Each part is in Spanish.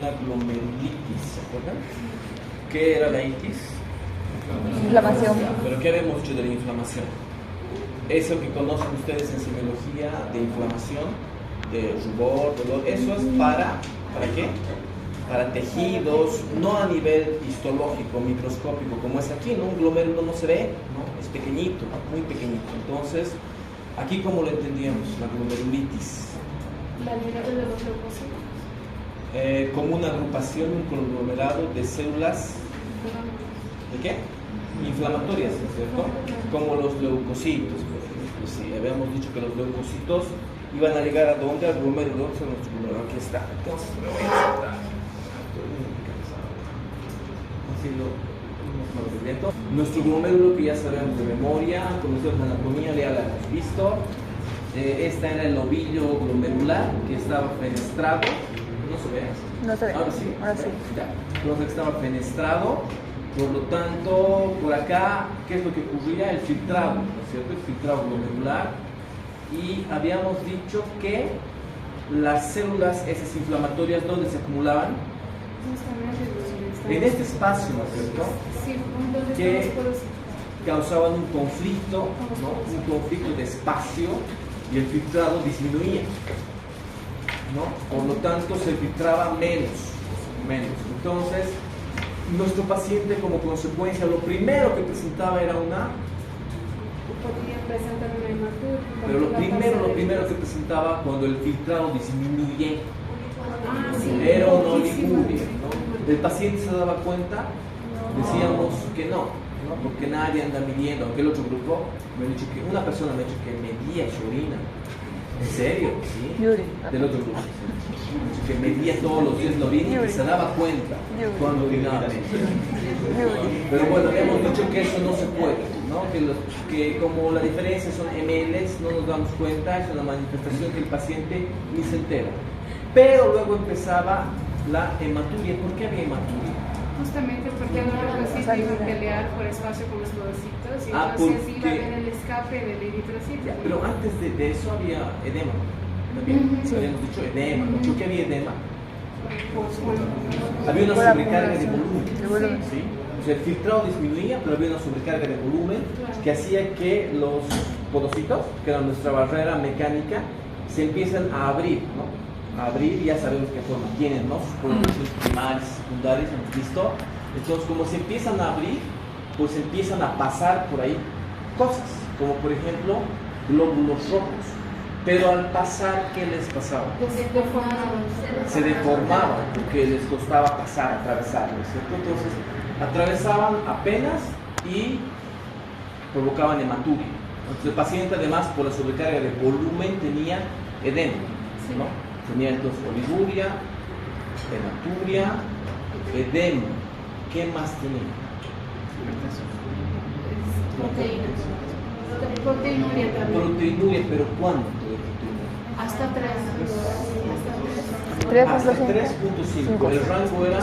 una glomerulitis, ¿se acuerdan? ¿Qué era la itis? Inflamación. ¿Pero qué habíamos dicho de la inflamación? Eso que conocen ustedes en semiología de inflamación, de rubor, dolor, eso es ¿para qué? Para tejidos, no a nivel histológico, microscópico, como es aquí, ¿no? Un glomérulo no se ve, ¿no? Es pequeñito, muy pequeñito. Entonces, aquí ¿cómo lo entendíamos? La glomerulitis. La unidad de los leucocitos. Como una agrupación, un conglomerado de células, ¿de qué? Inflamatorias, ¿no es cierto? Como los leucocitos. Pues sí, habíamos dicho que los leucocitos iban a llegar a dónde, al glomérulo, aquí está. Entonces, me voy a sentar. Nuestro glomérulo, que ya sabemos de memoria, conocemos la anatomía, ya la hemos visto. Esta era el ovillo glomerular que estaba fenestrado. ¿No se ve? No se ve. Ahora sí. Ahora sí. Ya. Entonces estaba fenestrado. Por lo tanto, por acá, ¿qué es lo que ocurría? El filtrado, ¿no es cierto? El filtrado glomerular. Y habíamos dicho que las células esas inflamatorias, ¿dónde se acumulaban? En este espacio, ¿no es cierto? Sí, donde Que están los causaban un conflicto, ¿no? Un conflicto de espacio y el filtrado disminuía, ¿no? Por lo tanto, se filtraba menos. Entonces, nuestro paciente, como consecuencia, lo primero que presentaba era una... podría presentar una hematuria. Pero lo primero que presentaba cuando el filtrado disminuye era una oliguria, ¿no? El paciente se daba cuenta, decíamos que no, porque nadie anda midiendo. Aunque el otro grupo me ha dicho que una persona me ha dicho que medía su orina. ¿En serio? ¿Sí? Del otro grupo. Sí. Que medía todos los días la orina y que se daba cuenta cuando orinaba. Pero bueno, hemos dicho que eso no se puede, ¿no? Que como la diferencia son mLs, no nos damos cuenta, es una manifestación que el paciente ni se entera. Pero luego empezaba la hematuria. ¿Por qué había hematuria? Justamente porque los leucocitos iban a pelear por espacio con los podocitos y entonces iba a haber el escape del eritrocito. Pero antes de eso había edema. También habíamos dicho edema. ¿Por qué había edema? Había una sobrecarga de volumen. ¿Sí? O sea, el filtrado disminuía, pero había una sobrecarga de volumen que hacía que los podocitos, que eran nuestra barrera mecánica, se empiezan a abrir, ¿no? A abrir, ya sabemos qué forma tienen, ¿no? Sus producciones primarias, secundarias, hemos visto. Entonces, como se empiezan a abrir, pues empiezan a pasar por ahí cosas, como por ejemplo glóbulos rojos. Pero al pasar, ¿qué les pasaba? Se deformaban porque les costaba pasar, atravesar, ¿no es cierto? Entonces, atravesaban apenas y provocaban hematuria. Entonces, el paciente, además, por la sobrecarga de volumen, tenía edema, ¿no? Tenía entonces oliguria, hematuria, edema. ¿Qué más tenía? Proteinuria también. Proteinuria, pero ¿cuánto? Hasta 3. Hasta 3.5. El rango era,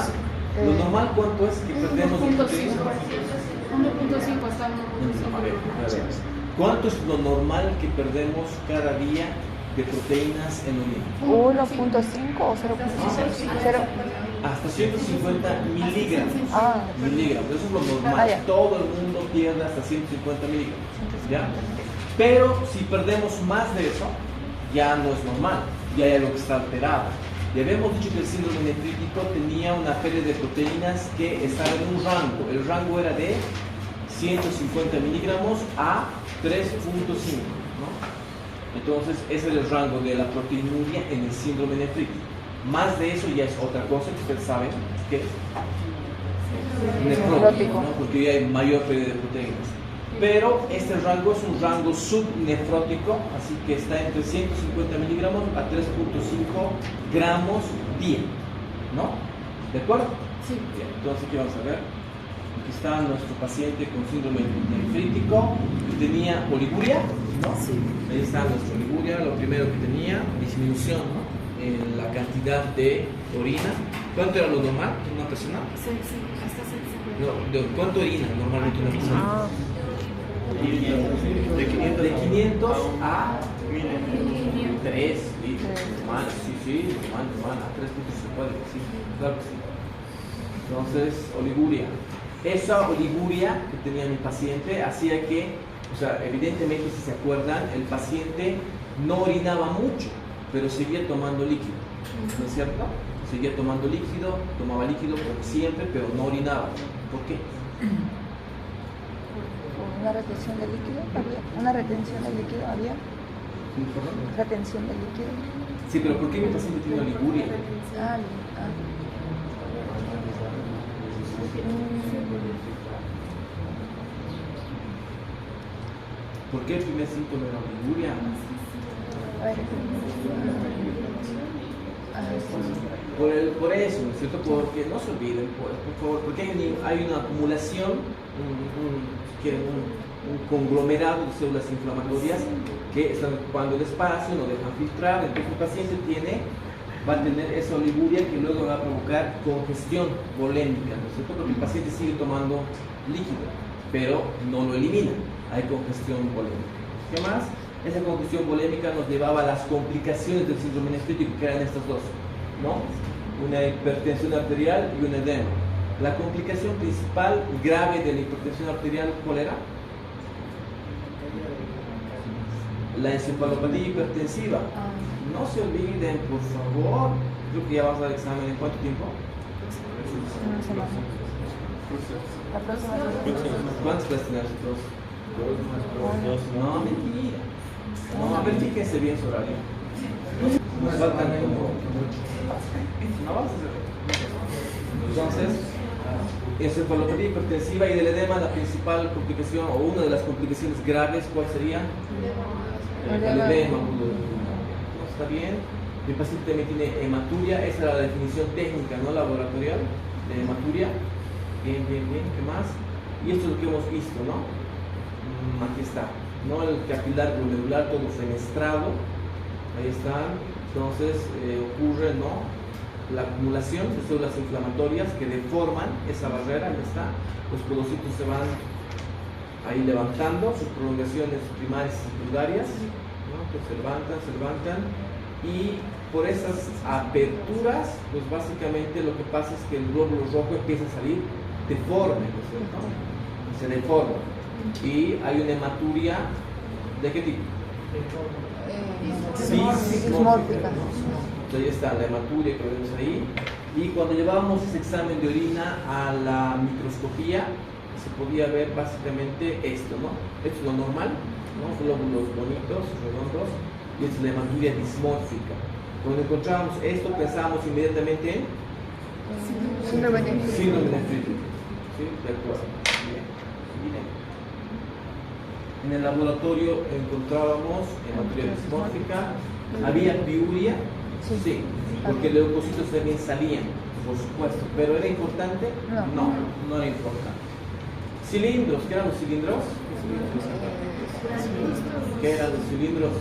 lo normal, ¿cuánto es que perdemos de 1.5 proteína? 1.5 hasta 1.5. A ver. ¿Cuánto es lo normal que perdemos cada día de proteínas en orina? 1.5 o 0.5. Hasta 150 miligramos. Miligramos, eso es lo normal. Ya. Todo el mundo pierde hasta 150 miligramos. ¿Ya? Pero si perdemos más de eso, ya no es normal, ya hay algo que está alterado. Ya habíamos dicho que el síndrome nefrítico tenía una pérdida de proteínas que estaba en un rango. El rango era de 150 miligramos a 3.5, ¿no? Entonces, ese es el rango de la proteinuria en el síndrome nefrítico. Más de eso ya es otra cosa que ustedes saben que es nefrótico, ¿no? Porque ya hay mayor pérdida de proteínas. Pero este rango es un rango subnefrótico, así que está entre 150 miligramos a 3.5 gramos día, ¿no? ¿De acuerdo? Sí. Bien, entonces, ¿qué vamos a ver? Aquí está nuestro paciente con síndrome nefrítico, que tenía oliguria, ¿no? Sí. Ahí está nuestra oliguria, lo primero que tenía, disminución, ¿no? En la cantidad de orina. ¿Cuánto era lo normal en una persona? Sí, hasta 6. No, ¿cuánto orina normalmente una persona? De 500 a 3 litros, normal, sí. Sí, normal, a 3 litros se puede, sí, claro que sí. Entonces, oliguria. Esa oliguria que tenía mi paciente hacía que, o sea, evidentemente si se acuerdan, el paciente no orinaba mucho, pero seguía tomando líquido, ¿no es cierto? Seguía tomando líquido, tomaba líquido como siempre, pero no orinaba. ¿Por qué? Una retención de líquido había. Una retención de líquido había. ¿Perdón? Retención de líquido. Sí, pero ¿por qué mi paciente tiene oliguria? ¿Por qué el primer síntoma era oliguria? Por eso, ¿no es cierto? Porque no se olviden, por favor, porque hay una acumulación, un conglomerado de células inflamatorias que están ocupando el espacio, no dejan filtrar, entonces el paciente va a tener esa oliguria que luego va a provocar congestión volémica, ¿no es cierto? Porque el paciente sigue tomando líquido, pero no lo elimina, hay congestión volémica. ¿Qué más? Esa congestión volémica nos llevaba a las complicaciones del síndrome nefrítico, que eran estas dos, ¿no? Una hipertensión arterial y un edema. La complicación principal grave de la hipertensión arterial, ¿cuál era? La encefalopatía hipertensiva. No se olviden, por favor. Creo que ya vamos a dar examen. ¿En cuánto tiempo? Una semana. La próxima semana. ¿Cuántos clases tenemos nosotros? No, mentira. No, a ver, fíjense bien su horario. Nos faltan como mucho. No vamos a hacer. Entonces, encefalopatía hipertensiva y del edema, la principal complicación o una de las complicaciones graves, ¿cuál sería? El edema. ¿Está bien? Mi paciente también tiene hematuria, esa era la definición técnica, no laboratorial, de hematuria. Bien, ¿qué más? Y esto es lo que hemos visto, ¿no? Aquí está, ¿no? El capilar glomerular todo fenestrado, ahí está. Entonces ocurre, ¿no?, la acumulación de células inflamatorias que deforman esa barrera, ahí está. Los podocitos se van ahí levantando, sus prolongaciones primarias y secundarias, ¿no? Pues se levantan, y por esas aperturas, pues básicamente lo que pasa es que el glóbulo rojo empieza a salir deforme, ¿no es cierto? Se deforma, y hay una hematuria, ¿de qué tipo? Dismórfica. Ahí está la hematuria que vemos ahí. Y cuando llevábamos ese examen de orina a la microscopía, se podía ver básicamente esto, ¿no? Esto es lo normal, ¿no? Glóbulos bonitos, redondos, y esta es la hematuria dismórfica. Cuando encontrábamos esto, pensábamos inmediatamente en Síndrome nefrítico. ¿Sí? De acuerdo. Bien. En el laboratorio encontrábamos hematuria dismórfica, había piuria, sí, porque leucocitos también salían, por supuesto, pero ¿era importante? No era importante. Cilindros, ¿qué eran los cilindros? ¿Qué eran los cilindros?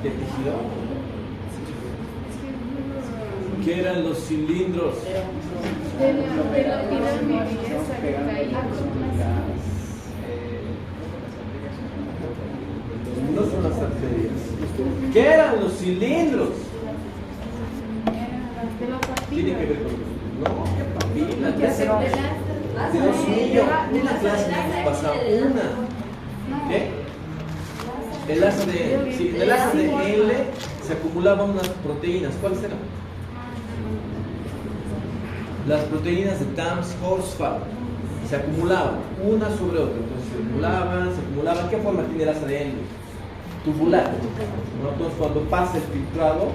¿De tejido? ¿Qué eran los cilindros? No son las arterias. ¿Qué eran los cilindros? Tiene que ver con los... No, qué papila. Dios mío, una clase nos pasa una. ¿Qué? El ACDL. Sí, en el ACDL se acumulaban unas proteínas. ¿Cuáles eran? Las proteínas de Tams-Horsfall se acumulaban una sobre otra. Entonces se acumulaban. ¿Qué forma tiene el ACDL? Tubular, ¿no? Entonces cuando pasa el filtrado,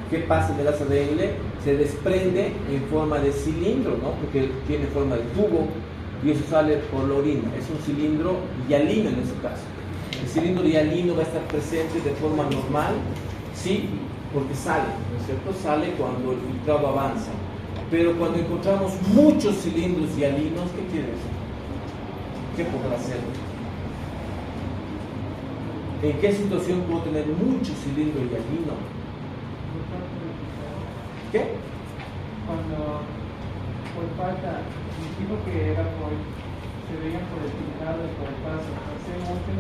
¿qué pasa en el ACDL? Se desprende en forma de cilindro, ¿no? Porque tiene forma de tubo y eso sale por la orina. Es un cilindro hialino en este caso. El cilindro hialino va a estar presente de forma normal, sí, porque sale, ¿no es cierto? Sale cuando el filtrado avanza. Pero cuando encontramos muchos cilindros hialinos, ¿qué quiere decir? ¿Qué podrá hacer? ¿En qué situación puedo tener mucho cilindro hialino? ¿Qué? Cuando por falta, dijo que era por, se veían por el filtrado y por el paso, pasé mucho,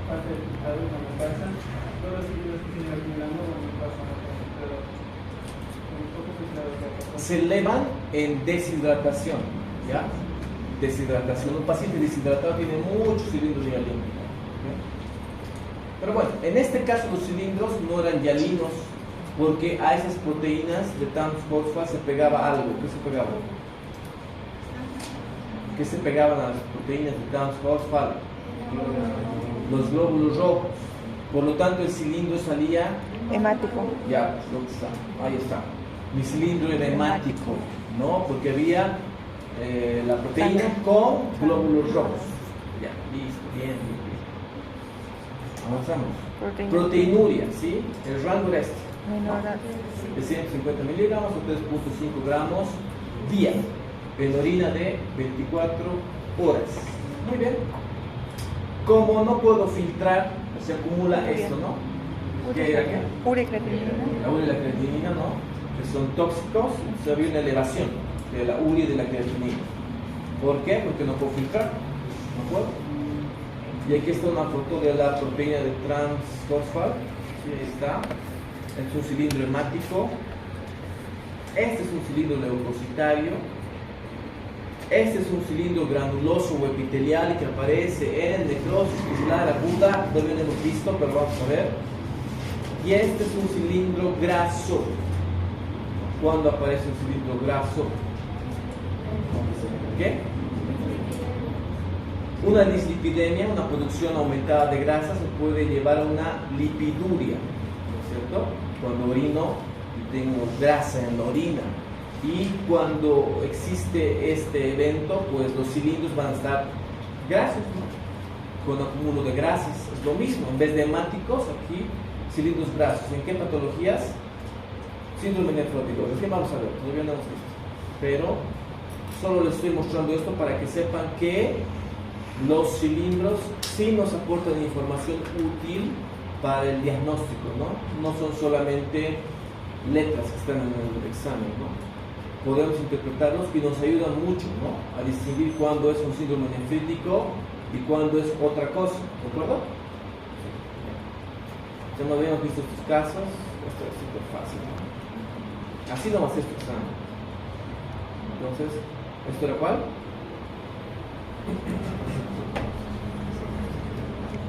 parte del filtrado cuando pasa, todos los líquidos que siguen acumulando cuando pasan a otro filtrador. Un poco filtrado que pasó. Se elevan en deshidratación, ¿ya? Deshidratación. Un paciente deshidratado tiene muchos cilindros de hialino. ¿Ya? Pero bueno, en este caso los cilindros no eran hialinos, porque a esas proteínas de trans-fosfa se pegaba algo. ¿Qué se pegaba? ¿Qué se pegaban a las proteínas de trans-fosfa? Los glóbulos rojos. Por lo tanto, el cilindro salía Hemático. ya, ahí está. Mi cilindro era hemático, ¿no? Porque había la proteína con glóbulos rojos. Ya, listo, bien. Avanzamos. Proteinuria, ¿sí? El rango era este. Menor De 150 miligramos o 3.5 gramos día. En orina de 24 horas. Muy bien. Como no puedo filtrar, se acumula esto, ¿no? ¿Qué era qué? Urea y creatinina. La urea y la creatinina, ¿no? Que son tóxicos, entonces había una elevación de la urea y de la creatinina. ¿Por qué? Porque no puedo filtrar. No puedo. Y aquí está una foto de la proteína de trans-fosfato. Sí, ahí está. Este es un cilindro hemático. Este es un cilindro leucocitario. Este es un cilindro granuloso o epitelial que aparece en necrosis pustular aguda. No lo hemos visto, pero vamos a ver. Y este es un cilindro graso. ¿Cuándo aparece un cilindro graso? ¿Qué? Una dislipidemia, una producción aumentada de grasa, se puede llevar a una lipiduria, ¿no es cierto? Cuando orino y tengo grasa en la orina. Y cuando existe este evento, pues los cilindros van a estar grasos, ¿no? Con acúmulo de grasas. Es lo mismo, en vez de hemáticos, aquí cilindros grasos. ¿En qué patologías? Síndrome nefrótico. Es que vamos a ver, todavía no hemos visto. Pero solo les estoy mostrando esto para que sepan que los cilindros sí nos aportan información útil para el diagnóstico, ¿no? No son solamente letras que están en el examen, ¿no? Podemos interpretarlos y nos ayudan mucho, ¿no? A distinguir cuándo es un síndrome nefrítico y cuándo es otra cosa, ¿de acuerdo? Ya no habíamos visto estos casos, esto es súper fácil, ¿no? Así no va a ser tu examen. Entonces, ¿esto era cuál?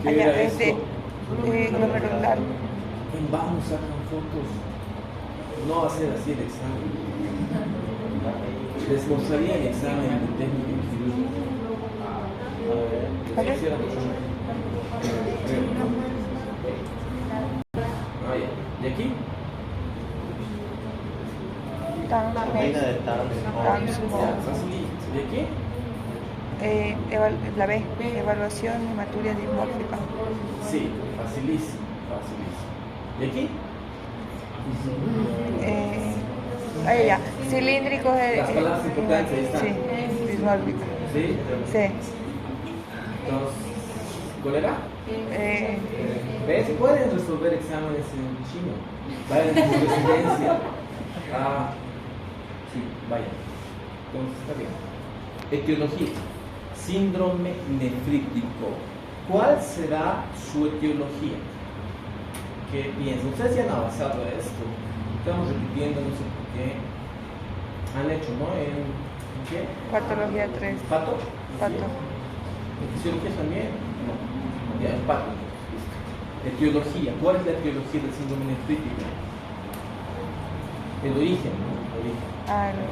¿Qué era esto? Glomerular. En vano sacan fotos. No va a ser así el examen. Les mostraría el examen de técnica quirúrgica. A ver, quisiera mostrar. Ah, ya. ¿Y aquí? Ya, facilito. ¿Y aquí? La B, evaluación hematuria dimórfica. Sí, facilísimo, facilísimo. ¿Y aquí? Ya, cilíndricos. Las palabras importantes ahí están. Sí, dismórfica. ¿Sí? Sí. Entonces, ¿cuál era? ¿Ves? Pueden resolver exámenes en chino. Vayan por residencia. Ah, sí, vaya. Entonces, está bien. Etiología. Síndrome nefrítico. ¿Cuál será su etiología? ¿Qué piensan? Ustedes ya han avanzado a esto. Estamos repitiendo, no sé por qué. Han hecho, ¿no? ¿En qué? Patología 3. ¿Pato? Pato. ¿En fisiología también? No. Ya, el pato. Etiología. ¿Cuál es la etiología del síndrome nefrítico? El origen, ¿no? El origen. Ah, no. O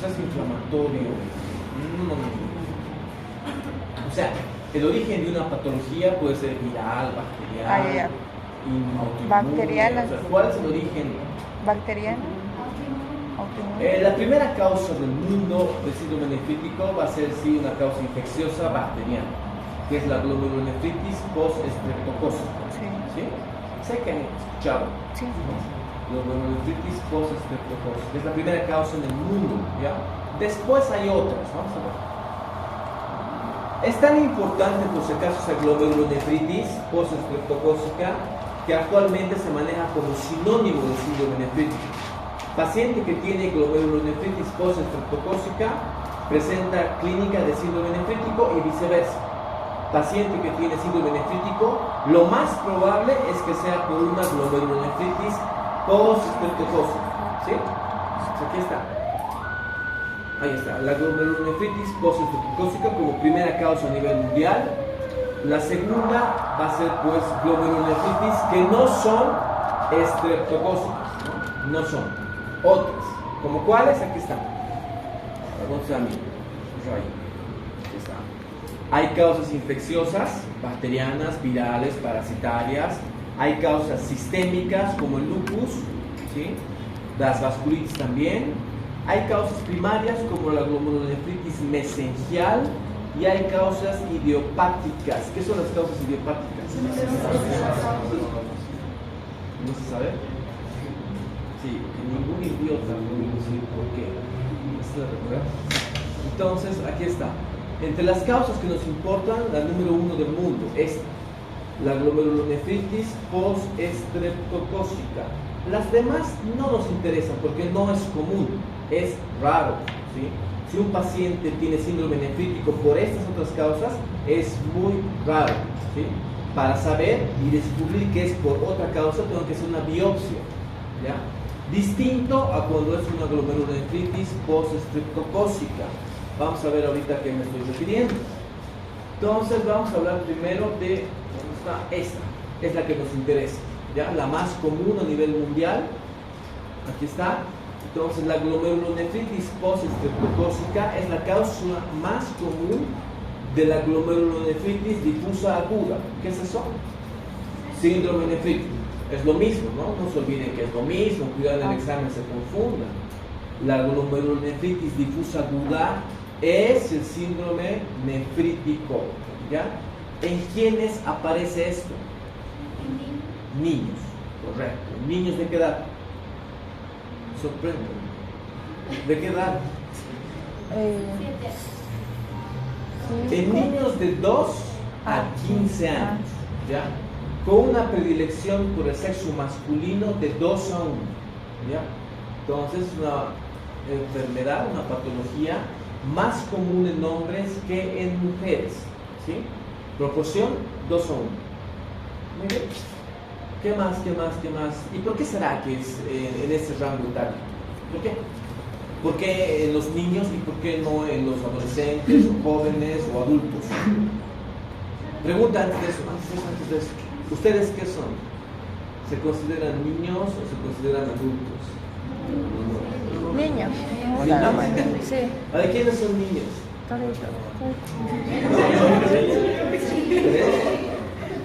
sea, es inflamatorio. No. O sea, el origen de una patología puede ser viral, bacteriana, bacteriana. O sea, ¿cuál es el origen? ¿Bacteriana? La primera causa del mundo del síndrome nefrítico va a ser sí una causa infecciosa bacteriana, que es la glomerulonefritis post-estreptocócica. Sí. ¿Sí? Sé que han escuchado. Sí. Glomerulonefritis post-estreptocócica. Es la primera causa en el mundo, ¿ya? Después hay otras, vamos a ver. Es tan importante, por si acaso, esa glomerulonefritis post-estreptocócica que actualmente se maneja como sinónimo de síndrome nefrítico. Paciente que tiene glomerulonefritis post-estreptocócica presenta clínica de síndrome nefrítico y viceversa. paciente que tiene síndrome nefrítico, lo más probable es que sea por una glomerulonefritis post-estreptocócica. ¿Sí? Aquí está. Ahí está, la glomerulonefritis post-estreptocócica como primera causa a nivel mundial. La segunda va a ser pues glomerulonefritis que no son estreptocócicas, no son otras. ¿Como cuáles? Aquí están. Vamos a mí. Aquí está. Hay causas infecciosas, bacterianas, virales, parasitarias. Hay causas sistémicas como el lupus, ¿sí? Las vasculitis también. Hay causas primarias como la glomerulonefritis mesengial y hay causas idiopáticas. ¿Qué son las causas idiopáticas? ¿No se sabe? Sí, que ningún idiota puede decir por qué. ¿Se recuerda? Entonces, aquí está. Entre las causas que nos importan, la número 1 del mundo es la glomerulonefritis post-estreptocócica. Las demás no nos interesan porque no es común, es raro, ¿sí? Si un paciente tiene síndrome nefrítico por estas otras causas, es muy raro, ¿sí? Para saber y descubrir que es por otra causa, tengo que hacer una biopsia, ¿ya? Distinto a cuando es una glomerulonefritis post-estreptocócica. Vamos a ver ahorita a qué me estoy refiriendo. Entonces vamos a hablar primero de, ¿dónde está? Esta, es la que nos interesa, ¿ya? La más común a nivel mundial. Aquí está. Entonces la glomerulonefritis post-estreptocócica es la causa más común de la glomerulonefritis difusa aguda. ¿Qué es eso? Síndrome nefrítico. Es lo mismo, ¿no? No se olviden que es lo mismo, cuidado en el examen se confunda. La glomerulonefritis difusa aguda es el síndrome nefrítico, ¿ya? ¿En quiénes aparece esto? Niños, correcto. ¿Niños de qué edad? Sorprende. ¿De qué edad? En niños de 2 a 15 años, ¿ya? Con una predilección por el sexo masculino de 2 a 1, ¿ya? Entonces es una enfermedad, una patología más común en hombres que en mujeres, ¿sí? Proporción 2 a 1. Muy bien. ¿Qué más? ¿Y por qué será que es en este rango etario? ¿Por qué? ¿Por qué en los niños y por qué no en los adolescentes, o jóvenes o adultos? Pregunta antes de eso. ¿Ustedes qué son? ¿Se consideran niños o se consideran adultos? Niños. ¿Niños? Sí. A ver, ¿quiénes son niños?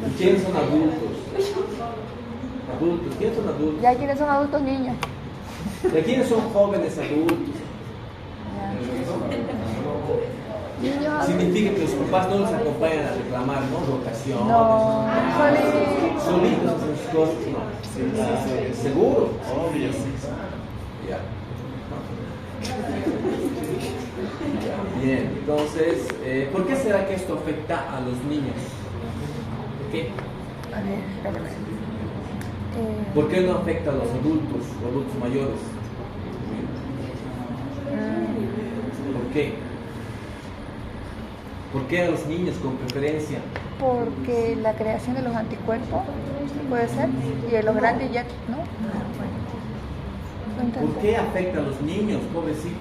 ¿Y quiénes son adultos? Adultos, ¿quiénes son adultos? Ya quienes son adultos niños. ¿De quiénes son jóvenes adultos? Niños. Significa que los papás no los acompañan a reclamar, ¿no? Rotación. No, Solitos hacen sus cosas, ¿no? Seguro. Obvio. Ya. Bien, entonces, ¿por qué será que esto afecta a los niños? ¿Por qué? A ver, espérame. ¿Por qué no afecta a los adultos o adultos mayores? ¿Por qué? ¿Por qué a los niños con preferencia? Porque la creación de los anticuerpos puede ser, y a los grandes ya, ¿no? ¿Por qué afecta a los niños, pobrecitos?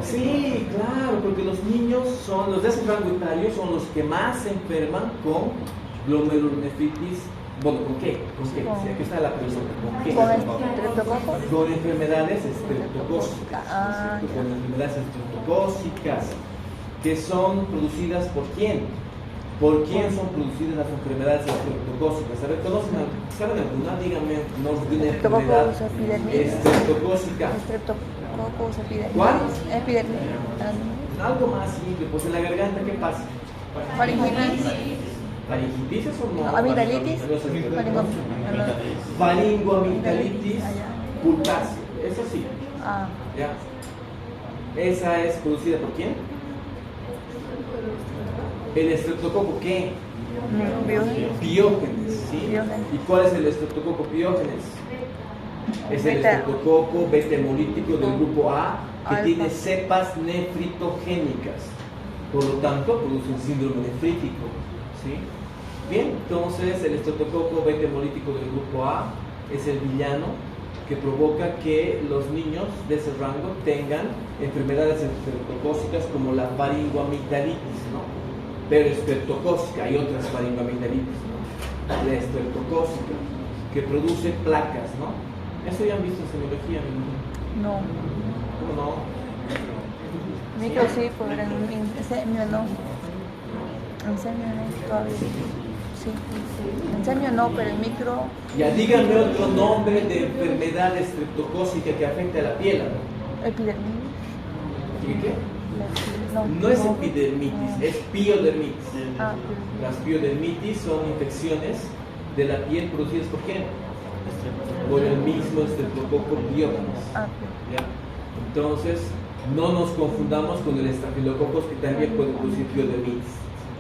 Sí, claro, porque los niños son, los de ese rango etario son los que más se enferman con glomerulonefritis. Bueno, ¿con qué? ¿Con qué? Sí, aquí está la pregunta. ¿Con qué? Con estreptococo. Con enfermedades estreptocócicas. Con enfermedades estreptocócicas que son producidas por quién. ¿Por quién son producidas las enfermedades estreptocócicas? A ver, ¿saben alguna? Díganme, no de una enfermedad estreptocócica. Estreptococcus epidermidis. ¿Cuál? Epidermidis. Algo más simple, pues en la garganta, ¿qué pasa? Faringitis. ¿Faringitis o no? Amigdalitis. Faringoamigdalitis pultácea. Eso sí. Ah. ¿Ya? ¿Esa es producida por quién? ¿El estreptococo qué? Piógenes, ¿sí? ¿Y cuál es el estreptococo piógenes? Es el estreptococo beta hemolítico del grupo A que tiene cepas nefritogénicas. por lo tanto produce un síndrome nefrítico, ¿sí? Bien, entonces el estreptococo beta hemolítico del grupo A es el villano que provoca que los niños de ese rango tengan enfermedades estreptocócicas como la faringoamigdalitis, ¿no? Pero estreptocócica, hay otras faringoamigdalitis, ¿no? La estreptocócica, que produce placas, ¿no? Eso ya han visto en semiología, No. ¿Cómo no? Micro sí, pero en semio no. En semio no, todavía. Sí. En semio no, pero en micro. Ya díganme otro nombre de enfermedad estreptocócica que afecte a la piel, ¿no? Epidermitis. ¿Qué? No, No es epidermitis, es piodermitis. Ah, Las piodermitis son infecciones de la piel producidas por quién? Por el mismo estreptococo piógenes. ¿Ya? Entonces, no nos confundamos con el estafilococos que también puede producir piodermitis.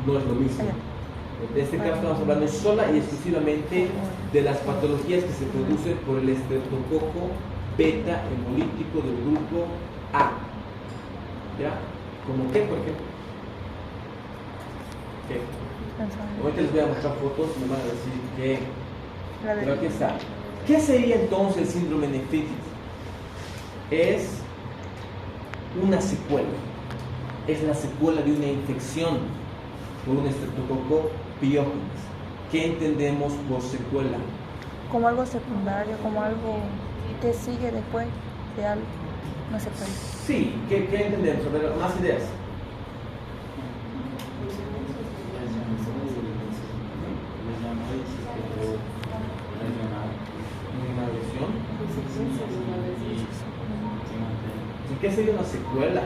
No es lo mismo. En este caso estamos hablando sola y exclusivamente de las patologías que se producen por el estreptococo beta hemolítico del grupo A. ¿Ya? ¿Como qué, por ejemplo? ¿Qué? Ahorita les voy a mostrar fotos y me van a decir que... Pero aquí está. ¿Qué sería entonces el síndrome nefrítico? Es una secuela. Es la secuela de una infección por un estreptococo piógenes. ¿Qué entendemos por secuela? Como algo secundario, como algo que sigue después de algo. No sé qué. Sí, ¿qué entendemos? A ver, más ideas. Una lesión. ¿Qué sería una secuela?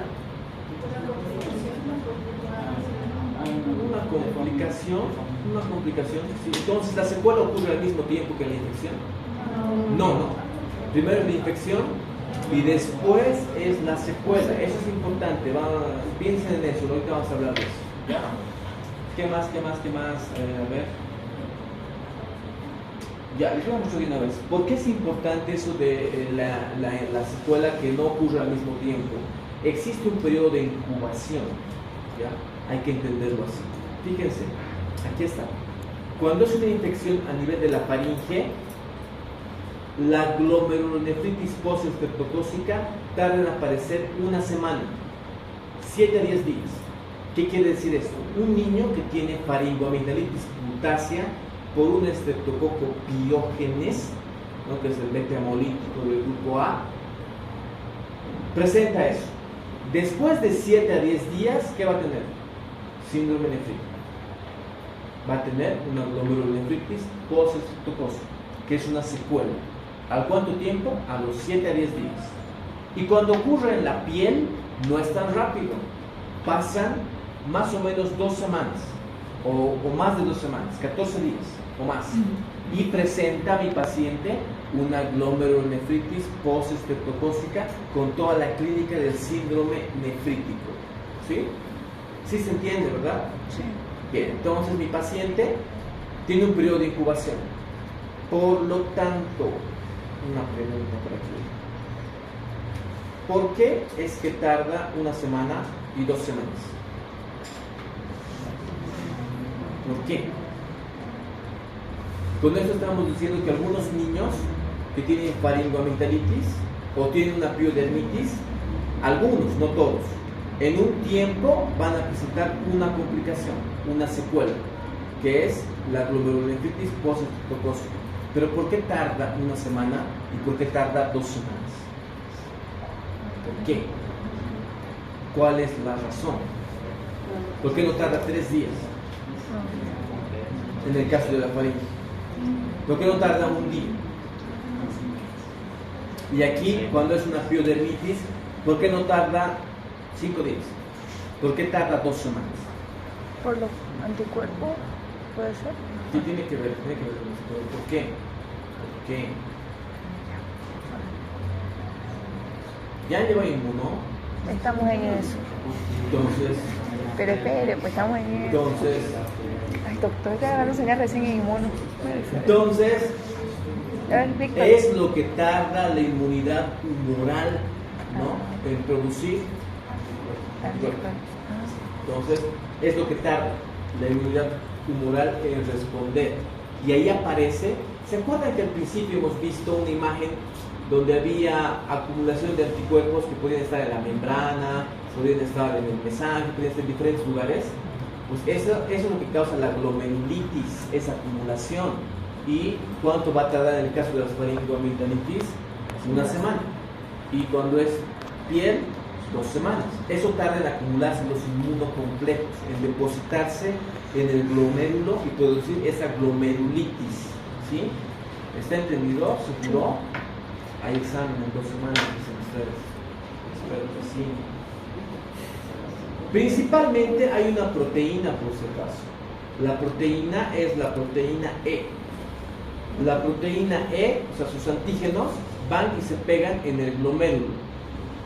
Una complicación. Sí. Entonces, ¿la secuela ocurre al mismo tiempo que la infección? No. Primero es la infección y después es la secuela. Eso es importante. Piensen en eso. Ahorita vamos a hablar de eso. ¿Ya? ¿Qué más? A ver. Ya, les voy a mostrar de una vez. ¿Por qué es importante eso de la secuela que no ocurre al mismo tiempo? Existe un periodo de incubación. ¿Ya? Hay que entenderlo así. Fíjense, aquí está. Cuando es una infección a nivel de la faringe, la glomerulonefritis postestreptocócica tarda en aparecer una semana, 7 a 10 días. ¿Qué quiere decir esto? Un niño que tiene faringoamigdalitis cutácea por un estreptococo piógenes, ¿no? Que es el beta hemolítico del grupo A, presenta eso. Después de 7 a 10 días, ¿qué va a tener? Síndrome nefrítico. Va a tener una glomerulonefritis postestreptocócica, que es una secuela. ¿Al cuánto tiempo? A los 7 a 10 días. Y cuando ocurre en la piel, no es tan rápido. Pasan más o menos 2 semanas, o más de 2 semanas, 14 días o más. Y presenta a mi paciente una glomerulonefritis postestreptocócica con toda la clínica del síndrome nefrítico. ¿Sí? ¿Sí se entiende, verdad? Sí. Bien, entonces mi paciente tiene un periodo de incubación. Por lo tanto, una pregunta por aquí. ¿Por qué es que tarda una semana y 2 semanas? ¿Por qué? Con esto estamos diciendo que algunos niños que tienen faringoamigdalitis o tienen una piodermitis, algunos, no todos, en un tiempo van a presentar una complicación, una secuela, que es la glomerulonefritis postestreptocócica. Pero ¿por qué tarda una semana y por qué tarda 2 semanas? ¿Por qué? ¿Cuál es la razón? ¿Por qué no tarda 3 días? En el caso de la faringe. ¿Por qué no tarda un día? Y aquí, cuando es una piodermitis, ¿por qué no tarda 5 días? ¿Por qué tarda 2 semanas? Por los anticuerpos, puede ser. ¿Qué tiene que ver? Tiene que ver con esto. ¿Por qué? ¿Por qué? ¿Ya lleva inmuno? Estamos en eso. Entonces, Pero espere, pues estamos en eso. entonces, Ay, doctor, te agarró señal recién en inmuno. entonces, A ver, Víctor. es lo que tarda la inmunidad humoral, ¿no? En producir. Ah, Víctor. Entonces, es lo que tarda la inmunidad humoral en responder. Y ahí aparece, ¿se acuerdan que al principio hemos visto una imagen donde había acumulación de anticuerpos que podían estar en la membrana, podían estar en el mesange, podían estar en diferentes lugares? Pues eso es lo que causa la glomerulitis, esa acumulación. ¿Y cuánto va a tardar en el caso de la faringoamigdalitis? Una semana. Y cuando es piel, 2 semanas. Eso tarda en acumularse los inmunocomplejos, en depositarse en el glomérulo y producir esa glomerulitis. ¿Sí? ¿Está entendido? ¿Seguro? Hay examen en 2 semanas, dicen ustedes. Espero que sí. Principalmente hay una proteína, por si acaso. La proteína es la proteína E. La proteína E, o sea, sus antígenos, van y se pegan en el glomérulo.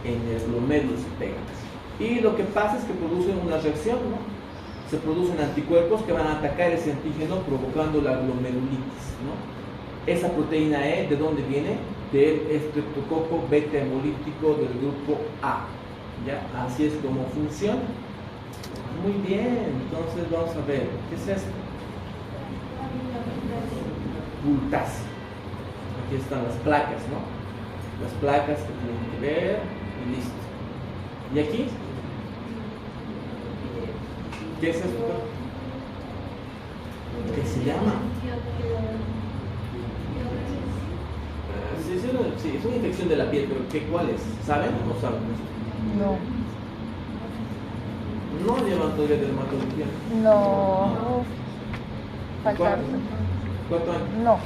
En el glomérulo se pegan. Y lo que pasa es que producen una reacción, ¿no? Se producen anticuerpos que van a atacar ese antígeno provocando la glomerulitis, ¿no? Esa proteína E, ¿de dónde viene? Del estreptococo beta hemolítico del grupo A. ¿Ya? Así es como funciona. Muy bien, entonces vamos a ver, ¿qué es esto? Pultácea. Aquí están las placas, ¿no? Las placas que tienen que ver y listo. ¿Y aquí? ¿Qué es esto? ¿Qué se llama? Sí, es una infección de la piel, pero ¿cuál es? ¿Saben o no saben? No. No llevan todavía dermatología. No. Falta. ¿Cuánto año? No.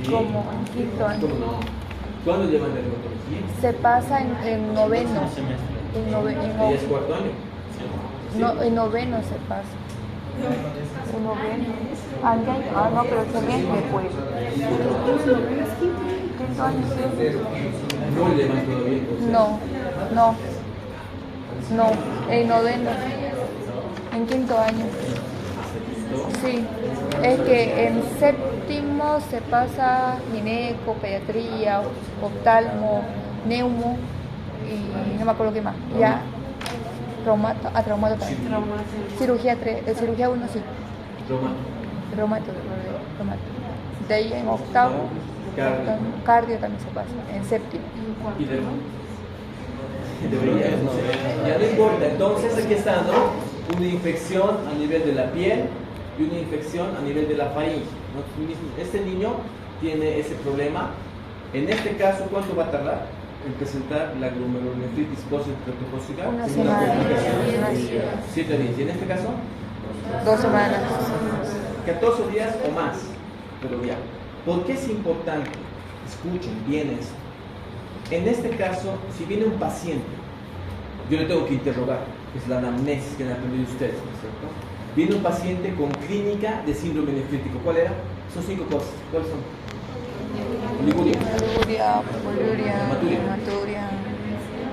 Sí. Como en quinto año. ¿Cómo no? ¿Cuándo llevan dermatología? Se pasa en noveno. ¿Ya es cuarto año? Sí. No, en noveno se pasa. En noveno. No, pero semestre pues. Quinto año. ¿No llevan todavía entonces? No, en noveno. En quinto año. Sí, es que en séptimo se pasa gineco, pediatría, oftalmo, neumo y no me acuerdo qué más. Ya, traumato también. Cirugía 1 sí. Traumato. De ahí en octavo, cardio también se pasa, en séptimo. ¿Y derma? Ya no importa, entonces aquí está, ¿no? Una infección a nivel de la piel y una infección a nivel de la faringe, ¿no? Este niño tiene ese problema. En este caso, ¿cuánto va a tardar en presentar la glomerulonefritis postestreptocócica? Una semana. 7 días. ¿Y en este caso? 2 semanas. 14 días o más. Pero ya. ¿Por qué es importante? Escuchen bien esto. En este caso, si viene un paciente, yo le tengo que interrogar, es la anamnesis que han aprendido ustedes, ¿no es cierto? Viene un paciente con clínica de síndrome nefrítico. ¿Cuál era? Son 5 cosas. ¿Cuáles son? Oliguria, Hematuria,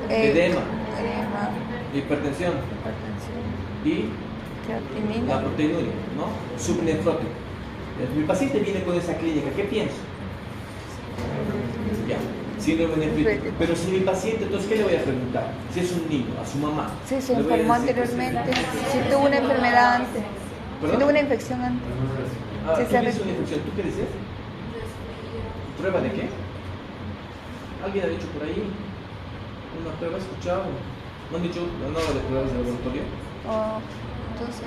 edema, hipertensión y creatinina, la proteinuria, ¿no? Subnefrótico. Mi paciente viene con esa clínica, ¿qué pienso? Ya, síndrome nefrítico. Pero si mi paciente, entonces, ¿qué le voy a preguntar? Si es un niño, a su mamá. Sí, se enfermó anteriormente. Si tuvo una enfermedad antes. ¿Perdón? Si tuvo una infección antes. Ah, Sí, ¿tú tienes una infección? ¿Tú qué dices? ¿Prueba de qué? ¿Alguien ha dicho por ahí? ¿Una prueba? ¿Has escuchado? ¿No han dicho nada de pruebas de laboratorio? Entonces...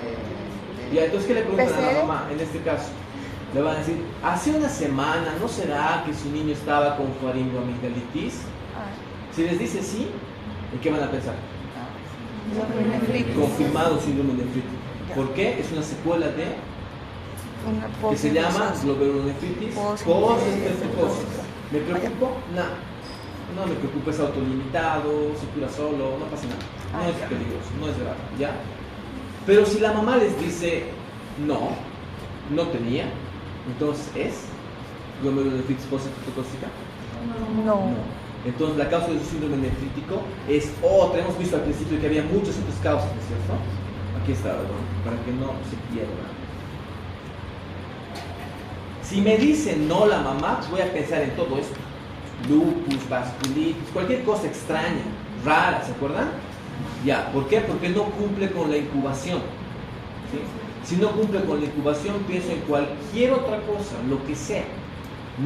Ya, entonces, ¿qué le preguntan a PCR? la mamá en este caso? Le van a decir, hace una semana, ¿no será que su niño estaba con faringoamigdalitis? Si les dice sí, ¿en qué van a pensar? Confirmado síndrome nefrítico. ¿Por qué? Es una secuela de... que se llama glomerulonefritis postestreptocócica. ¿Me preocupo? No me preocupa, es autolimitado, se cura solo, no pasa nada. No es peligroso, no es grave, ¿ya? Pero si la mamá les dice no tenía, entonces ¿es glomerulonefritis postestreptocócica? No. Entonces la causa de su síndrome nefrítico es otra. Hemos visto al principio que había muchas otras causas, ¿no es cierto? Aquí está, ¿verdad? Para que no se pierda. Si me dice no la mamá, voy a pensar en todo esto. Lupus, vasculitis, cualquier cosa extraña, rara, ¿se acuerdan? Ya, ¿por qué? Porque no cumple con la incubación. ¿Sí? Si no cumple con la incubación, pienso en cualquier otra cosa, lo que sea.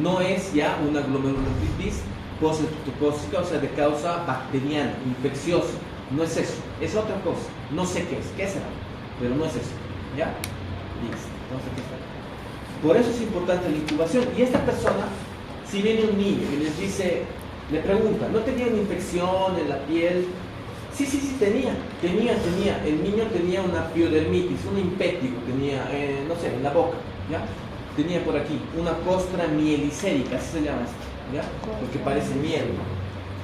No es ya una glomerulonefritis postestreptocócica, o sea, de causa bacteriana, infecciosa. No es eso, es otra cosa. No sé qué será, pero no es eso. ¿Ya? Listo. Entonces, aquí está. Por eso es importante la incubación. Y esta persona, si viene un niño y les dice, le pregunta, ¿no tenía una infección en la piel? Sí, tenía. El niño tenía una piodermitis, un impétigo, tenía, no sé, en la boca, ¿ya? Tenía por aquí una costra mielicérica, así se llama esto, ¿ya? Porque parece miel.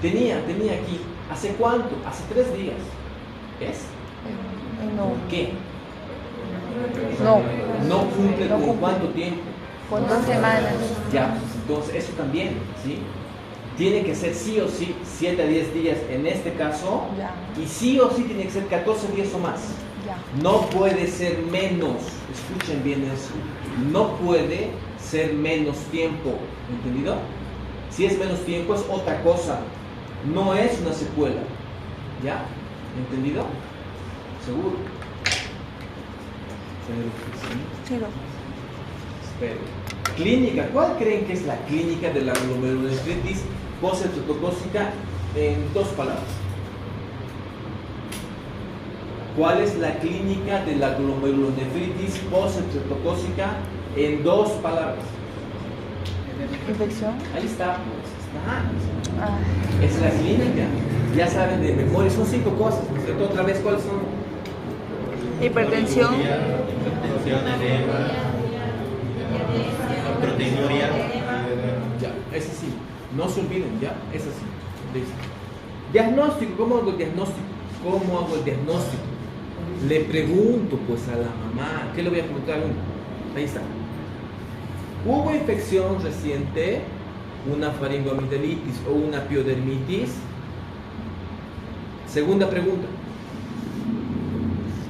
Tenía aquí, ¿hace cuánto? Hace 3 días. ¿Es? No. ¿Por qué? No. No cumple No con cumple. cuánto tiempo. Con 2 semanas. Ya, pues entonces eso también, ¿sí? Tiene que ser sí o sí 7 a 10 días en este caso, Ya. y sí o sí tiene que ser 14 días o más. Ya. No puede ser menos, escuchen bien eso, no puede ser menos tiempo, ¿entendido? Si es menos tiempo es otra cosa, no es una secuela, ¿ya? ¿Entendido? ¿Seguro? Sí, no. Espero. Clínica, ¿cuál creen que es la clínica de la glomerulonefritis postestreptocócica en 2 palabras? ¿Cuál es la clínica de la glomerulonefritis postestreptocócica en 2 palabras? Infección. Ahí está, pues, está. Ah, Es la clínica. Ya saben de memoria, son 5 cosas. ¿No es cierto? Otra vez, ¿cuáles son? hipertensión. Hipertensión, edema, proteinuria. Ya, ese sí. No se olviden, ya, ese sí. Listo. Diagnóstico, ¿cómo hago el diagnóstico? ¿Cómo hago el diagnóstico? Le pregunto pues a la mamá, ¿qué le voy a preguntar a uno? Ahí está. ¿Hubo infección reciente? ¿Una faringoamigdalitis o una piodermitis? Segunda pregunta.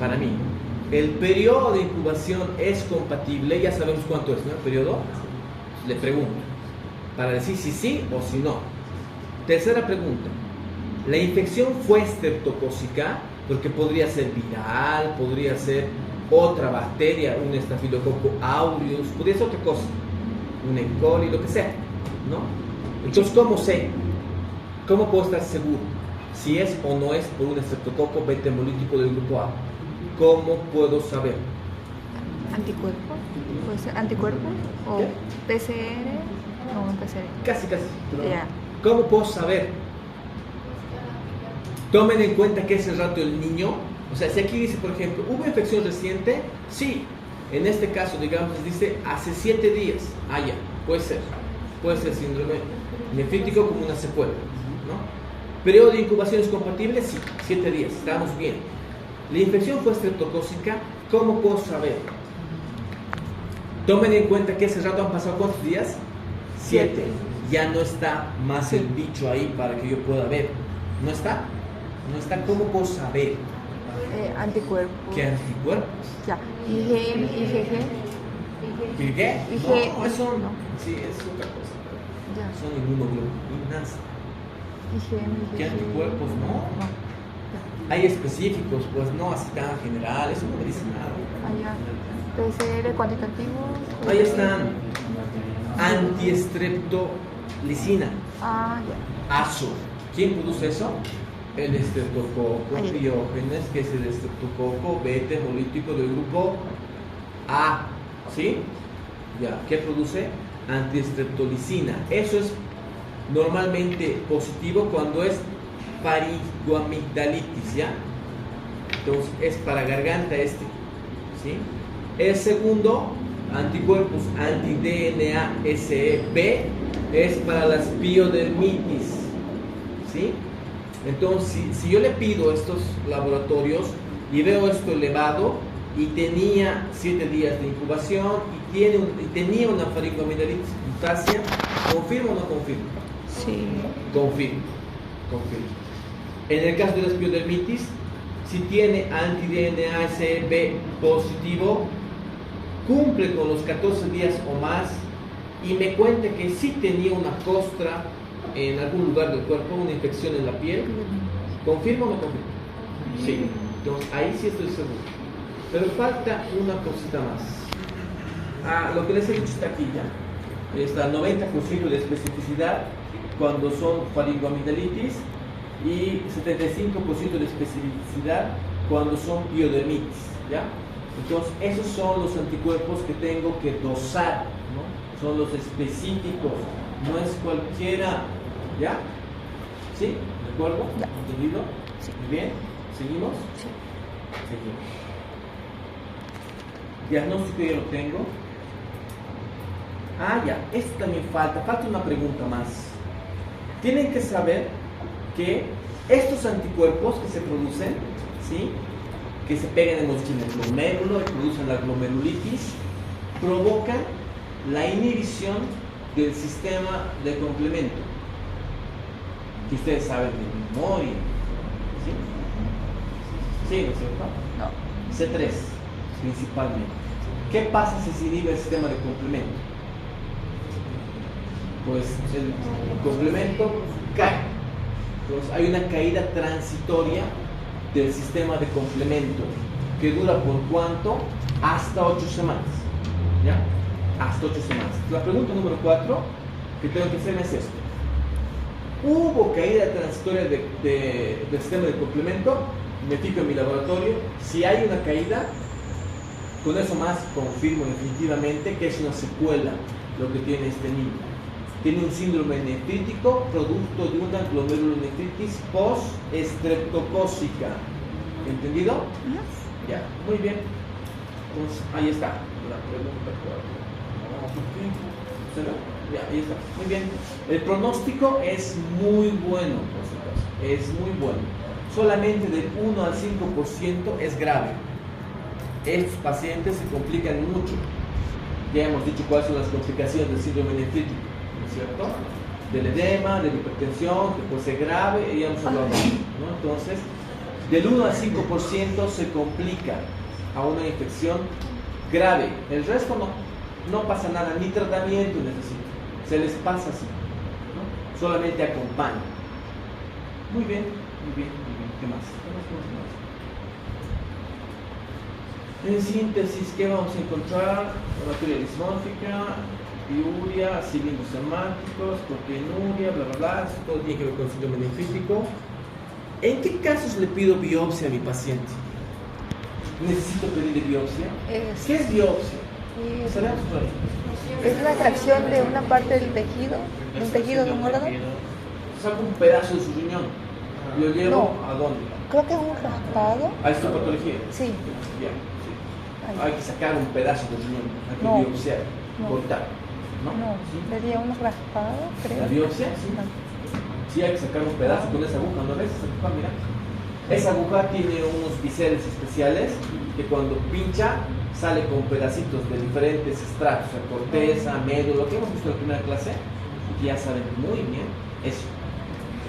Para mí, ¿el periodo de incubación es compatible? Ya sabemos cuánto es, ¿no? El periodo. Le pregunto, para decir si sí o si no. Tercera pregunta. ¿La infección fue estreptocócica? Porque podría ser viral, podría ser otra bacteria, un estafilococo aureus, podría ser otra cosa, un E. coli, lo que sea, ¿no? Entonces, ¿cómo sé? ¿Cómo puedo estar seguro si es o no es por un estreptococo beta hemolítico del grupo A? ¿Cómo puedo saber? Anticuerpo. ¿Puede ser anticuerpo? ¿O ¿Qué? PCR? No, un PCR. Casi, pero Ya. ¿cómo puedo saber? Tomen en cuenta que ese rato el niño, o sea, si aquí dice, por ejemplo, ¿hubo infección reciente? Sí. En este caso, digamos, dice hace 7 días. Ah, ya, puede ser síndrome nefrítico como una secuela, ¿no? ¿Periodo de incubación es compatible? Sí, 7 días, estamos bien. ¿La infección fue estreptocócica? ¿Cómo puedo saber? Tomen en cuenta que ese rato han pasado ¿cuántos días? 7. Ya no está más el bicho ahí para que yo pueda ver. ¿No está? No está. ¿Cómo puedo saber? Anticuerpo. ¿Qué anticuerpos? Ya. IgM, IgG. ¿Y qué? IG, No, eso no. sí, es otra cosa. Ya. Son inmunoglobulinas. IgM, ¿Qué IgG. anticuerpos? No. Hay específicos, pues no así tan general, eso no me dice nada. Allá. PCR cuantitativo. Ahí están. Antiestreptolicina. Ah, ya. ASO. ¿Quién produce eso? El estreptococo Ahí. Piógenes, que es el estreptococo beta hemolítico del grupo A. ¿Sí? Ya. ¿Qué produce? Antiestreptolicina. Eso es normalmente positivo cuando es faringoamigdalitis, ¿ya? Entonces es para garganta este, ¿sí? El segundo, anticuerpos anti-DNA-SEB, es para las piodermitis, ¿sí? Entonces, si yo le pido a estos laboratorios y veo esto elevado y tenía 7 días de incubación y tenía una faringoamigdalitis cutácea, ¿confirmo o no confirmo? Sí. Confirmo. En el caso de la piodermitis, si tiene anti-DNA-SEB positivo, cumple con los 14 días o más y me cuenta que sí tenía una costra en algún lugar del cuerpo, una infección en la piel, ¿confirmo o no confirmo? Sí, entonces ahí sí estoy seguro. Pero falta una cosita más. Lo que les he dicho está aquí ya. Está 90% de especificidad cuando son faringoamigdalitis y 75% de especificidad cuando son piodermitis, ¿ya? Entonces, esos son los anticuerpos que tengo que dosar, ¿no? Son los específicos, no es cualquiera, ¿ya? ¿Sí? ¿De acuerdo? ¿Entendido? Sí. Muy bien. ¿Seguimos? Sí. Seguimos. Diagnóstico ya lo tengo. Ya, esto también falta una pregunta más. Tienen que saber que estos anticuerpos que se producen, ¿sí?, que se pegan en los glomérulos y producen la glomerulitis, provocan la inhibición del sistema de complemento, que ustedes saben de memoria, ¿sí? ¿Sí, no es cierto? No. C3, principalmente. ¿Qué pasa si se inhibe el sistema de complemento? Pues el complemento cae. Entonces hay una caída transitoria del sistema de complemento que dura por cuánto? Hasta 8 semanas. ¿Ya? Hasta 8 semanas. La pregunta número 4 que tengo que hacer es esto. ¿Hubo caída transitoria del sistema de complemento? Me fijo en mi laboratorio. Si hay una caída, con eso más confirmo definitivamente que es una secuela lo que tiene este niño. Tiene un síndrome nefrítico producto de una glomerulonefritis post-estreptocócica. ¿Entendido? Ya, muy bien. Entonces, ahí está la pregunta 4. ¿Será? Ya, ahí está. Muy bien. El pronóstico es muy bueno, por supuesto. Es muy bueno. Solamente del 1 al 5% es grave. Estos pacientes se complican mucho. Ya hemos dicho cuáles son las complicaciones del síndrome nefrítico, ¿no es cierto? Del edema, de la hipertensión, que puede ser grave, y ya hemos hablado, ¿no? Entonces, del 1 al 5% se complica a una infección grave. El resto no pasa nada, ni tratamiento necesita. Se les pasa así, ¿no? Solamente acompaña. Muy bien, muy bien, muy bien. ¿Qué más? En síntesis, ¿qué vamos a encontrar? Oratoria dismórfica, piuria, cilindros semánticos, proteinuria, bla, bla, bla. Eso todo tiene que ver con el síndrome nefrítico. ¿En qué casos le pido biopsia a mi paciente? ¿Necesito pedirle biopsia? ¿Qué es biopsia? ¿Sabemos por ahí? Es la extracción de una parte del tejido, de un tejido de un órgano. Saco un pedazo de su riñón. ¿Lo llevo a dónde? Creo que es un raspado. ¿A histopatología? Sí. Bien, sí. Hay que sacar un pedazo de riñón, hay que biopsiar, cortar. ¿No? ¿Sí? Sería un raspado, creo. ¿La biopsia? Sí. Sí, hay que sacar un pedazo con esa aguja, ¿no ves? Esa aguja, mira. Esa aguja tiene unos biseles especiales que cuando pincha sale con pedacitos de diferentes estratos, o sea, corteza, médula, lo que hemos visto en la primera clase, y ya saben muy bien eso.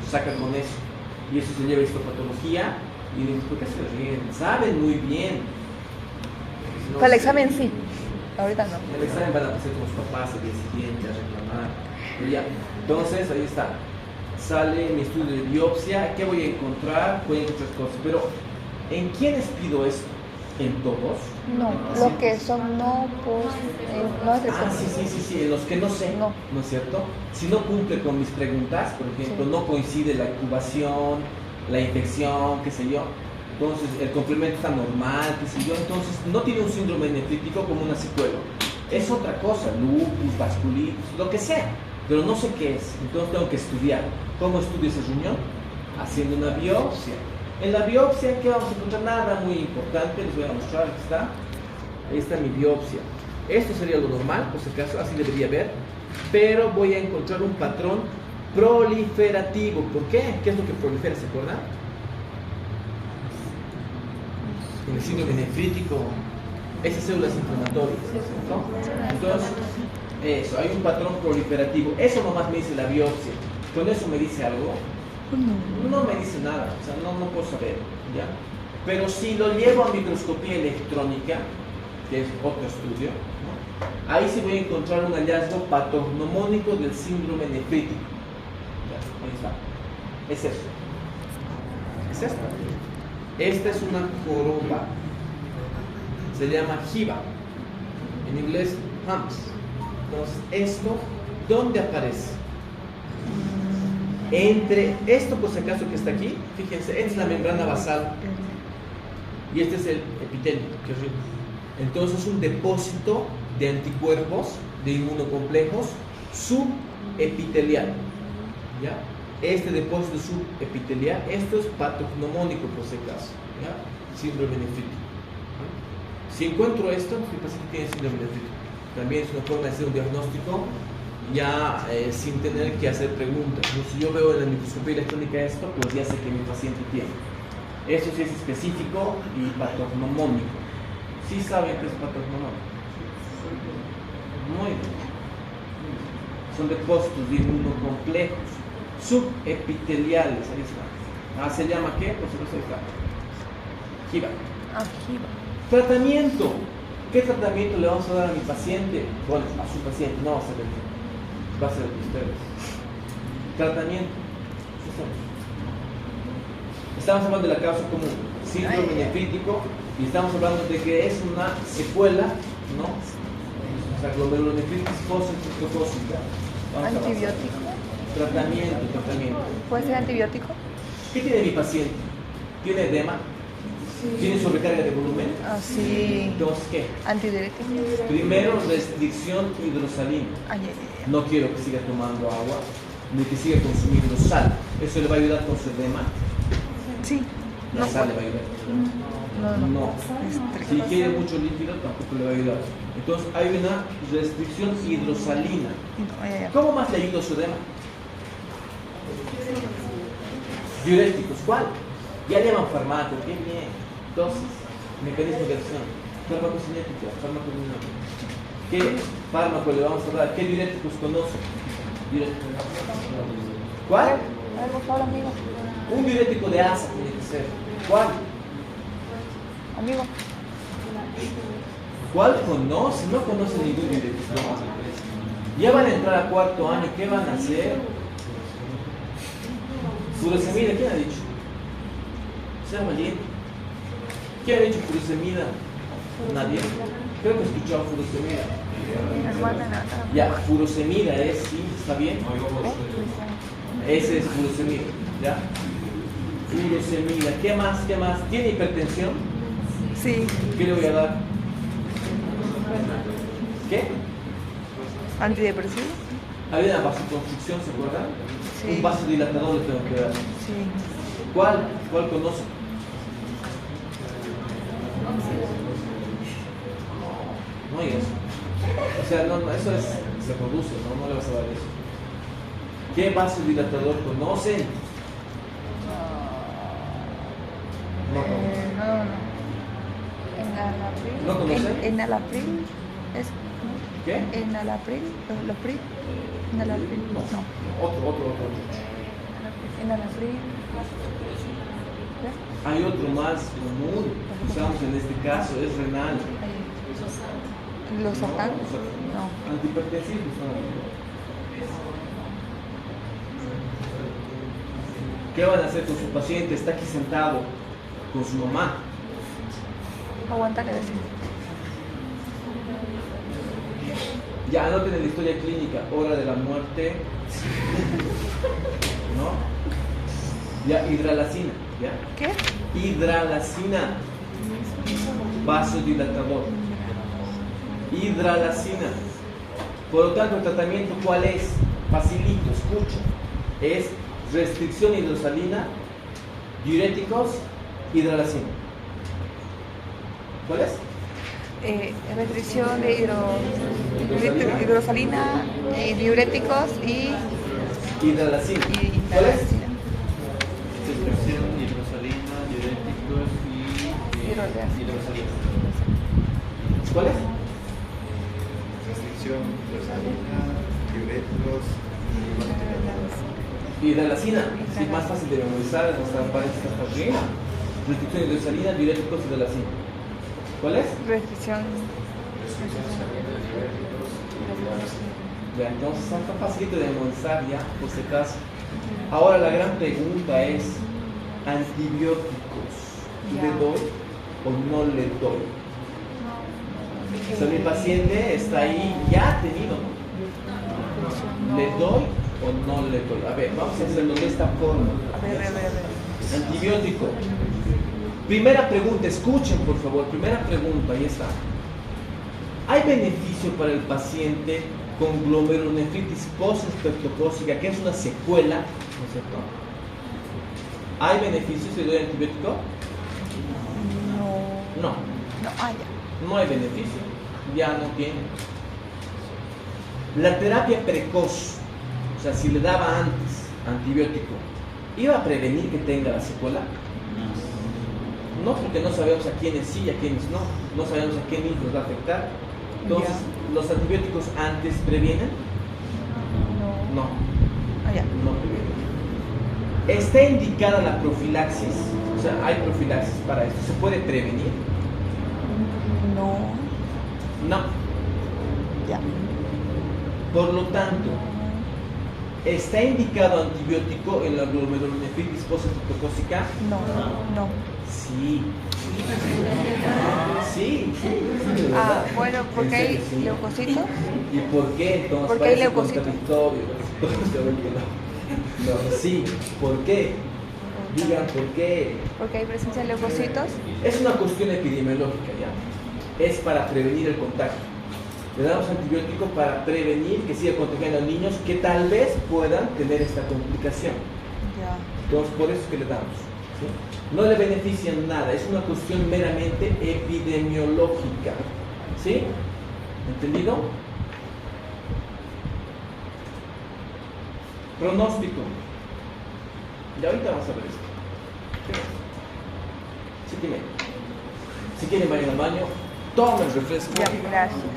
Se saca con eso. Y eso se lleva a histopatología y digo, ¿por qué se ríen? Saben muy bien. No Para el sé. examen sí, ahorita no. En el examen van a pasar con los papás el día siguiente a reclamar. Pero ya, entonces ahí está. Sale mi estudio de biopsia. ¿Qué voy a encontrar? Voy a encontrar cosas. Pero, ¿en quiénes pido esto? ¿En todos? No, los que son no Sí, en los que no sé, No. ¿no es cierto? Si no cumple con mis preguntas, por ejemplo, no coincide la incubación, la infección, qué sé yo, entonces el complemento está normal, qué sé yo, entonces no tiene un síndrome nefrítico como una secuela. Es otra cosa, lupus, vasculitis, lo que sea, pero no sé qué es, entonces tengo que estudiar. ¿Cómo estudio ese riñón? Haciendo una biopsia. En la biopsia, ¿qué vamos a encontrar? Nada muy importante, les voy a mostrar, aquí está. Ahí está mi biopsia. Esto sería lo normal, por si acaso, así debería ver. Pero voy a encontrar un patrón proliferativo. ¿Por qué? ¿Qué es lo que prolifera? ¿Se acuerdan? En el síndrome nefrítico, esas células inflamatorias, ¿no? Entonces, eso, hay un patrón proliferativo. Eso nomás me dice la biopsia. ¿Con eso me dice algo? No me dice nada, o sea, no puedo saber, ¿ya? Pero si lo llevo a microscopía electrónica, que es otro estudio, ¿no? Ahí sí voy a encontrar un hallazgo patognomónico del síndrome nefrítico. ¿Ya? Ahí está. Es eso. Es esto. Esta es una joroba. Se llama jiva. En inglés, humps. Entonces, esto, ¿dónde aparece? Entre esto, por si acaso, que está aquí, fíjense, esta es la membrana basal y este es el epitelio, que es rico. Entonces, es un depósito de anticuerpos, de inmunocomplejos subepitelial. ¿Ya? Este depósito subepitelial, esto es patognomónico, por si acaso, ¿ya? Síndrome nefrítico. Si encuentro esto, el paciente tiene síndrome nefrítico. También es una forma de hacer un diagnóstico ya sin tener que hacer preguntas. Si yo veo en la microscopía electrónica esto, pues ya sé que mi paciente tiene. Esto sí es específico y patognomónico. ¿Sí saben qué es patognomónico? Muy bien. Son depósitos de inmunocomplejos subepiteliales. Ahí está. ¿Se llama qué? Pues eso está. Jiva. Jiva. Tratamiento. ¿Qué tratamiento le vamos a dar a mi paciente? Bueno, a su paciente, no va a ser el mío. Va a ser el de ustedes. Tratamiento. Estamos hablando de la causa común, síndrome nefrítico, y estamos hablando de que es una secuela, ¿no? O sea, glomerulonefritis post-citocócica. ¿Antibiótico? Tratamiento. ¿Puede ser antibiótico? ¿Qué tiene mi paciente? ¿Tiene edema? ¿Tiene sobrecarga de volumen? Sí. Entonces, ¿qué? Antidiurético. Primero, restricción hidrosalina. No quiero que siga tomando agua, ni que siga consumiendo sal. ¿Eso le va a ayudar con su edema? Sí. La sal le va a ayudar. No. Si quiere mucho líquido, tampoco le va a ayudar. Entonces, hay una restricción hidrosalina. ¿Cómo más le ayuda a su edema? Diuréticos. ¿Cuál? Ya le llaman fármaco, qué bien. Dosis, mecanismo de acción, farmacocinética, farmacodinámica. ¿Qué fármaco le vamos a dar? ¿Qué diuréticos conoce? ¿Cuál? Un diurético de asa tiene que ser. ¿Cuál? Amigo. ¿Cuál conoce? No conoce ningún diurético. Ya van a entrar a cuarto año, ¿qué van a hacer? Furosemida, ¿quién ha dicho? Sea valiente. ¿Quién ha dicho furosemida? Nadie. Creo que he escuchado furosemida. Ya, furosemida es, sí, ¿está bien? Ese es furosemida, ¿ya? Furosemida. ¿Qué más? ¿Qué más? ¿Tiene hipertensión? Sí. ¿Qué le voy a dar? ¿Qué? ¿Antidepresivo? Hay una vasoconstricción, ¿se acuerdan? Sí. Un vasodilatador le tengo que dar. Sí. ¿Cuál? ¿Cuál conoce? No hay eso. O sea, no, eso es, se produce, no le vas a dar eso. ¿Qué vasodilatador conocen? No. Enalapril. ¿No conocen? Enalapril. ¿Qué? Enalapril. ¿Lopril? Enalapril. No. Otro. Enalapril. Hay otro más común que usamos en este caso, es renal. ¿Los sacan? No. Antihipertensivos. ¿Qué van a hacer con su paciente? Está aquí sentado con su mamá. Aguanta que decir. Ya anoten en la historia clínica, hora de la muerte. ¿No? Ya, hidralacina. ¿Ya? ¿Qué? Hidralacina. Vasodilatador. Hidralacina. Por lo tanto, el tratamiento, ¿cuál es? Facilito, escucha. Es restricción hidrosalina, diuréticos, hidralacina. ¿Cuál es? Restricción de hidrosalina, diuréticos y hidralacina. ¿Cuál es? Restricción, hidrosalina, diuréticos y hidrosalina. ¿Cuál es? Restricción, hidrosalina, diuréticos y hidralacina. Sí, más fácil de memorizar, parece que está bien. Restricción hidrosalina, diuréticos, hidralacina. ¿Cuál es? Restricción. Ya, entonces está facilito de memorizar ya, por si acaso. Ahora la gran pregunta es, antibióticos. ¿Le doy o no le doy? O sea, mi paciente está ahí, ya ha tenido, ¿no? ¿Le doy o no le doy? A ver, vamos a hacerlo de esta forma. A ver. Antibiótico. Primera pregunta, escuchen por favor. Primera pregunta, ahí está. ¿Hay beneficio para el paciente con glomerulonefritis post-estreptocócica, que es una secuela, ¿no es cierto? ¿Hay beneficio si doy antibiótico? No. No hay beneficio. Ya no tiene. La terapia precoz, o sea, si le daba antes antibiótico, ¿iba a prevenir que tenga la secuela? No, porque no sabemos a quiénes sí y a quiénes no. No sabemos a qué niños va a afectar. Entonces, ¿los antibióticos antes previenen? No. No previenen. ¿Está indicada la profilaxis? O sea, ¿hay profilaxis para esto? ¿Se puede prevenir? No. Por lo tanto, ¿está indicado antibiótico en la glomerulonefritis post-estreptocócica? No. Sí. Sí. Bueno, porque hay Sí. leucocitos. ¿Y por qué entonces? Porque hay Parece leucocitos. contradictorio. No, sí. ¿Por qué? Digan por qué. Porque hay presencia de leucocitos. Es una cuestión epidemiológica ya. Es para prevenir el contagio. Le damos antibiótico para prevenir que siga contagiando a niños que tal vez puedan tener esta complicación. Entonces, por eso es que le damos. ¿Sí? No le benefician nada, es una cuestión meramente epidemiológica. ¿Sí? ¿Entendido? Pronóstico. Ya ahorita vamos a ver esto. Si quieren vayan al baño, tomen refresco. Gracias.